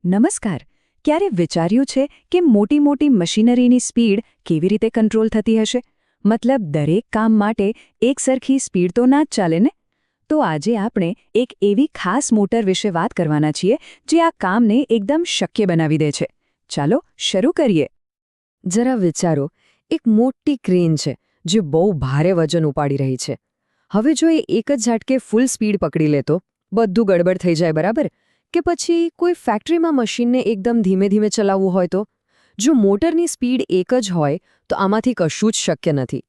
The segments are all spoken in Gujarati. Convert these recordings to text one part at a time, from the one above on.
નમસ્કાર. ક્યારે વિચાર્યું છે કે મોટી મોટી મશીનરીની સ્પીડ કેવી રીતે કંટ્રોલ થતી હશે? મતલબ દરેક કામ માટે એકસરખી સ્પીડ તો ના જ ચાલે ને? તો આજે આપણે એક એવી ખાસ મોટર વિશે વાત કરવાના છીએ જે આ કામને એકદમ શક્ય બનાવી દે છે. ચાલો શરૂ કરીએ. જરા વિચારો, એક મોટી ક્રેન છે જે બહુ ભારે વજન ઉપાડી રહી છે. હવે જો એ એક જ ઝાટકે ફૂલ સ્પીડ પકડી લે તો બધું ગડબડ થઈ જાય, બરાબર? કે પછી કોઈ ફેક્ટરીમાં મશીનને એકદમ ધીમે ધીમે ચલાવવું હોય તો? જો મોટરની સ્પીડ એક જ હોય તો આમાંથી કશું જ શક્ય નથી.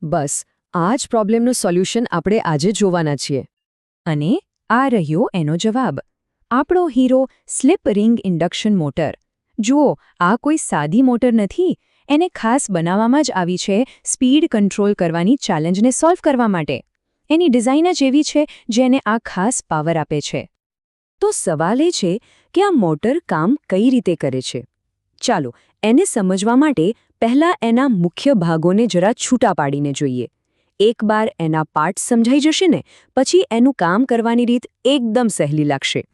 બસ આ જ પ્રોબ્લેમનું સોલ્યુશન આપણે આજે જોવાના છીએ. અને આ રહ્યો એનો જવાબ. આપણો hero slip ring induction motor. જુઓ, આ કોઈ સાદી મોટર નથી. એને ખાસ બનાવવામાં જ આવી છે સ્પીડ કંટ્રોલ કરવાની ચેલેન્જને સોલ્વ કરવા માટે. એની ડિઝાઇન જ એવી છે જેને આ ખાસ પાવર આપે છે. તો સવાલ એ છે કે આ મોટર કામ કઈ રીતે કરે છે? ચાલો એને સમજવા માટે પહેલા એના મુખ્ય ભાગોને જરા છૂટા પાડીને જોઈએ. એકવાર એના પાર્ટ્સ સમજાઈ જશે ને, પછી એનું કામ કરવાની રીત એકદમ સહેલી લાગશે.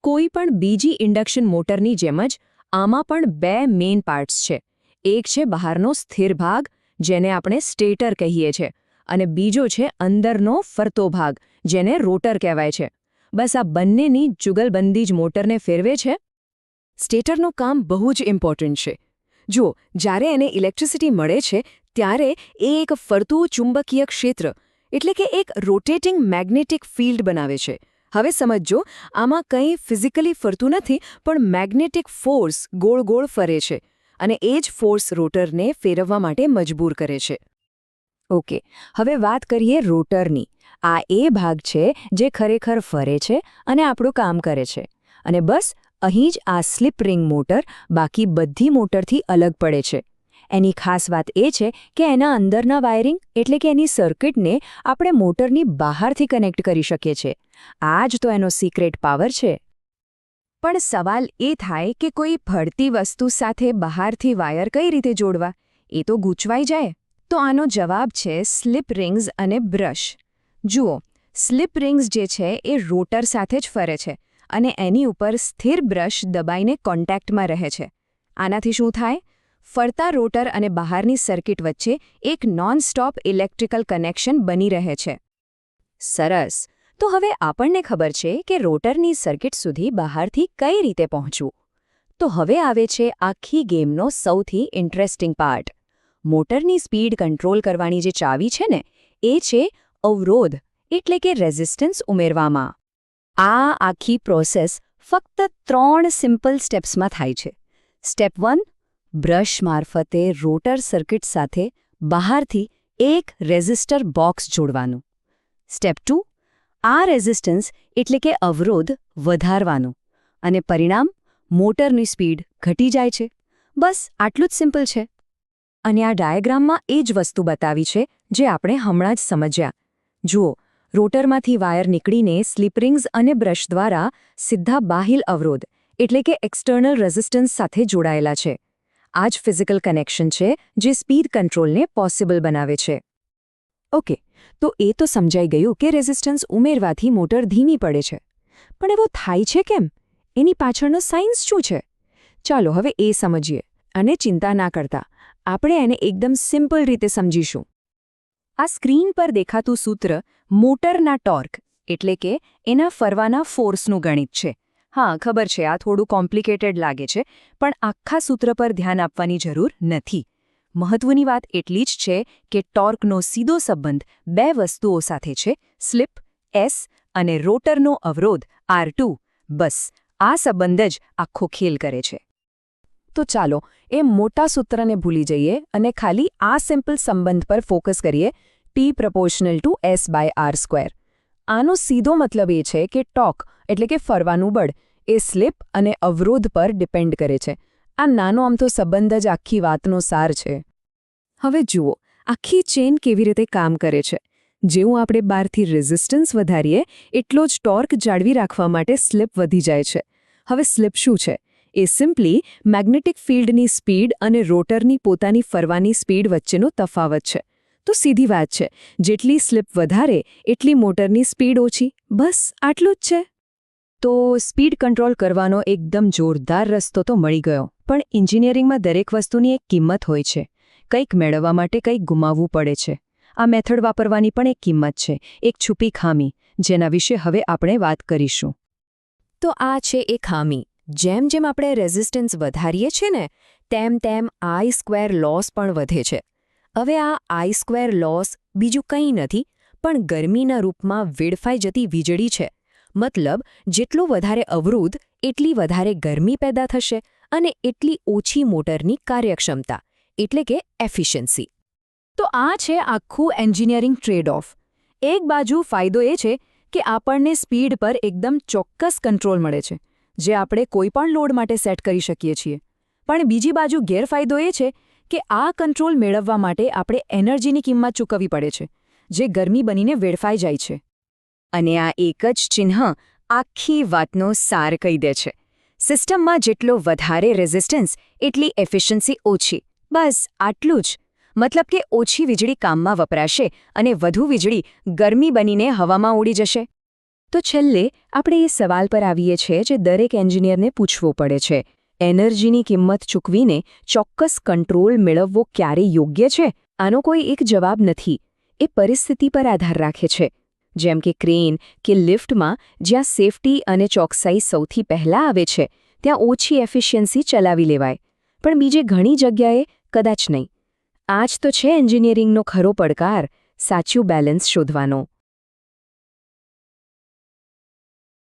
કોઈ પણ બીજી ઇન્ડક્શન મોટરની જેમ જ આમાં પણ બે મેઇન પાર્ટ્સ છે. એક છે બહારનો સ્થિર ભાગ, જેને આપણે સ્ટેટર કહીએ છીએ, અને બીજો છે અંદરનો ફરતો ભાગ, જેને રોટર કહેવાય છે. બસ આ બંનેની જુગલબંધી જ મોટરને ફેરવે છે. સ્ટેટરનું કામ બહુ જ ઇમ્પોર્ટન્ટ છે. જુઓ, જ્યારે એને ઇલેક્ટ્રિસિટી મળે છે ત્યારે એ એક ફરતું ચુંબકીય ક્ષેત્ર એટલે કે એક રોટેટિંગ મેગ્નેટિક ફિલ્ડ બનાવે છે. હવે સમજો, આમાં કંઈ ફિઝિકલી ફરતું નથી, પણ મેગ્નેટિક ફોર્સ ગોળ ગોળ ફરે છે, અને એ જ ફોર્સ રોટરને ફેરવવા માટે મજબૂર કરે છે. ઓકે, હવે વાત કરીએ રોટરની. આ એ ભાગ છે જે ખરેખર ફરે છે અને આપણું કામ કરે છે. અને બસ અહીં જ આ સ્લિપ રિંગ મોટર બાકી બધી મોટરથી અલગ પડે છે. એની ખાસ વાત એ છે કે એના અંદરના વાયરિંગ એટલે કે એની સર્કિટને આપણે મોટરની બહારથી કનેક્ટ કરી શકીએ છીએ. આ જ તો એનો સિક્રેટ પાવર છે. પણ સવાલ એ થાય કે કોઈ ફરતી વસ્તુ સાથે બહારથી વાયર કઈ રીતે જોડવા? એ તો ગૂંચવાઈ જાય. તો આનો જવાબ છે સ્લિપ રિંગ્સ અને બ્રશ. જુઓ, સ્લિપ રિંગ્સ જે છે એ રોટર સાથે જ ફરે છે અને એની ઉપર સ્થિર બ્રશ દબાઈને કોન્ટેક્ટમાં રહે છે. આનાથી શું થાય? ફરતા રોટર અને બહારની સર્કિટ વચ્ચે એક નોન-સ્ટોપ ઇલેક્ટ્રિકલ કનેક્શન બની રહે છે. સરસ. તો હવે આપણને ખબર છે કે રોટરની સર્કિટ સુધી બહારથી કઈ રીતે પહોંચવું. તો હવે આવે છે આખી ગેમનો સૌથી ઇન્ટરેસ્ટિંગ પાર્ટ. મોટરની સ્પીડ કંટ્રોલ કરવાની જે ચાવી છે ને, એ છે અવરોધ એટલે કે રેઝિસ્ટન્સ ઉમેરવામાં. આ આખી પ્રોસેસ ફક્ત 3 સિમ્પલ સ્ટેપ્સમાં થાય છે. સ્ટેપ 1, બ્રશ મારફતે રોટર સર્કિટ સાથે બહારથી એક રેઝિસ્ટર બોક્સ જોડવાનું. સ્ટેપ 2, આ રેઝિસ્ટન્સ એટલે કે અવરોધ વધારવાનું, અને પરિણામ મોટરની સ્પીડ ઘટી જાય છે. બસ આટલું જ સિમ્પલ છે. અને આ ડાયાગ્રામમાં એ જ વસ્તુ બતાવી છે જે આપણે હમણાં જ સમજ્યા. જુઓ, રોટરમાંથી વાયર નીકળીને સ્લિપ રિંગ્સ અને બ્રશ દ્વારા સીધા બાહ્ય અવરોધ એટલે કે એક્સટર્નલ રેઝિસ્ટન્સ સાથે જોડાયેલા છે. આ જ ફિઝિકલ કનેક્શન છે જે સ્પીડ કંટ્રોલને પોસિબલ બનાવે છે. ઓકે, તો એ તો સમજાઈ ગયું કે રેઝિસ્ટન્સ ઉમેરવાથી મોટર ધીમી પડે છે. પણ એવું થાય છે કેમ? એની પાછળનો સાયન્સ શું છે? ચાલો હવે એ સમજીએ. અને ચિંતા ના કરતા, આપણે એને એકદમ સિમ્પલ રીતે સમજીશું. આ સ્ક્રીન પર દેખાતું સૂત્ર મોટરના ટોર્ક એટલે કે એના ફરવાના ફોર્સનું ગણિત છે. હા, ખબર છે, આ થોડું કોમ્પ્લિકેટેડ લાગે છે, પણ આખા સૂત્ર પર ધ્યાન આપવાની જરૂર નથી. મહત્વની વાત એટલી જ છે કે ટોર્કનો સીધો સંબંધ બે વસ્તુઓ સાથે છે, સ્લિપ S અને રોટરનો અવરોધ R2. બસ આ સંબંધ જ આખો ખેલ કરે છે. તો ચાલો એ મોટા સૂત્રને ભૂલી જઈએ અને ખાલી આ સિમ્પલ સંબંધ પર ફોકસ કરીએ, T પ્રપોર્શનલ ટુ S/R². આનો સીધો મતલબ એ છે કે ટોર્ક એટલે કે ફરવાનું બળ એ સ્લિપ અને અવરોધ પર ડિપેન્ડ કરે છે. આ નાનો આમતો સંબંધ જ આખી વાતનો સાર છે. હવે જુઓ, આખી ચેન કેવી રીતે કામ કરે છે. જેવું આપણે બહારથી રેઝિસ્ટન્સ વધારીએ એટલો જ ટોર્ક જાળવી રાખવા માટે સ્લિપ વધી જાય છે. હવે સ્લિપ શું છે? એ સિમ્પલી મેગ્નેટિક ફિલ્ડની સ્પીડ અને રોટરની પોતાની ફરવાની સ્પીડ વચ્ચેનો તફાવત છે. તો સીધી વાત છે, જેટલી સ્લિપ વધારે એટલી મોટરની સ્પીડ ઓછી. બસ આટલું જ છે. તો સ્પીડ કંટ્રોલ કરવાનો એકદમ જોરદાર રસ્તો તો મળી ગયો, પણ એન્જિનિયરિંગમાં દરેક વસ્તુની એક કિંમત હોય છે. કંઈક મેળવવા માટે કંઈક ગુમાવવું પડે છે. આ મેથડ વાપરવાની પણ એક કિંમત છે, એક છુપી ખામી, જેના વિશે હવે આપણે વાત કરીશું. તો આ છે એ ખામી. જેમ જેમ આપણે રેઝિસ્ટન્સ વધારીએ છીએ ને, તેમ તેમ I² લોસ પણ વધે છે. હવે આ I² લોસ બીજું કંઈ નથી પણ ગરમીના રૂપમાં વેડફાઈ જતી વીજળી છે. મતલબ જેટલું વધારે અવરોધ એટલી વધારે ગરમી પેદા થશે અને એટલી ઓછી મોટરની કાર્યક્ષમતા, એટલે કે એફિશિયન્સી. તો આ છે આખું એન્જિનિયરિંગ ટ્રેડ ઓફ. એક બાજુ ફાયદો એ છે કે આપણને સ્પીડ પર એકદમ ચોક્કસ કંટ્રોલ મળે છે, જે આપણે કોઈપણ લોડ માટે સેટ કરી શકીએ છીએ. પણ બીજી બાજુ ગેરફાયદો એ છે કે આ કંટ્રોલ મેળવવા માટે આપણે એનર્જીની કિંમત ચૂકવવી પડે છે, જે ગરમી બનીને વેડફાઈ જાય છે. અને આ એક જ ચિહ્ન આખી વાતનો સાર કહી દે છે. સિસ્ટમમાં જેટલો વધારે રેઝિસ્ટન્સ એટલી એફિશિયન્સી ઓછી. બસ આટલું જ. મતલબ કે ઓછી વીજળી કામમાં વપરાશે અને વધુ વીજળી ગરમી બનીને હવામાં ઉડી જશે. તો છેલ્લે આપણે એ સવાલ પર આવીએ છીએ જે દરેક એન્જિનિયરને પૂછવો પડે છે. એનર્જીની કિંમત ચૂકવીને ચોક્કસ કંટ્રોલ મેળવવો ક્યારે યોગ્ય છે? આનો કોઈ એક જવાબ નથી. એ પરિસ્થિતિ પર આધાર રાખે છે. જેમ કે ક્રેન કે લિફ્ટમાં જ્યાં સેફટી અને ચોકસાઈ સૌથી પહેલાં આવે છે, ત્યાં ઓછી એફિશિયન્સી ચલાવી લેવાય. પણ બીજે ઘણી જગ્યાએ કદાચ નહીં. આ જ તો છે એન્જિનિયરિંગનો ખરો પડકાર, સાચું બેલેન્સ શોધવાનો.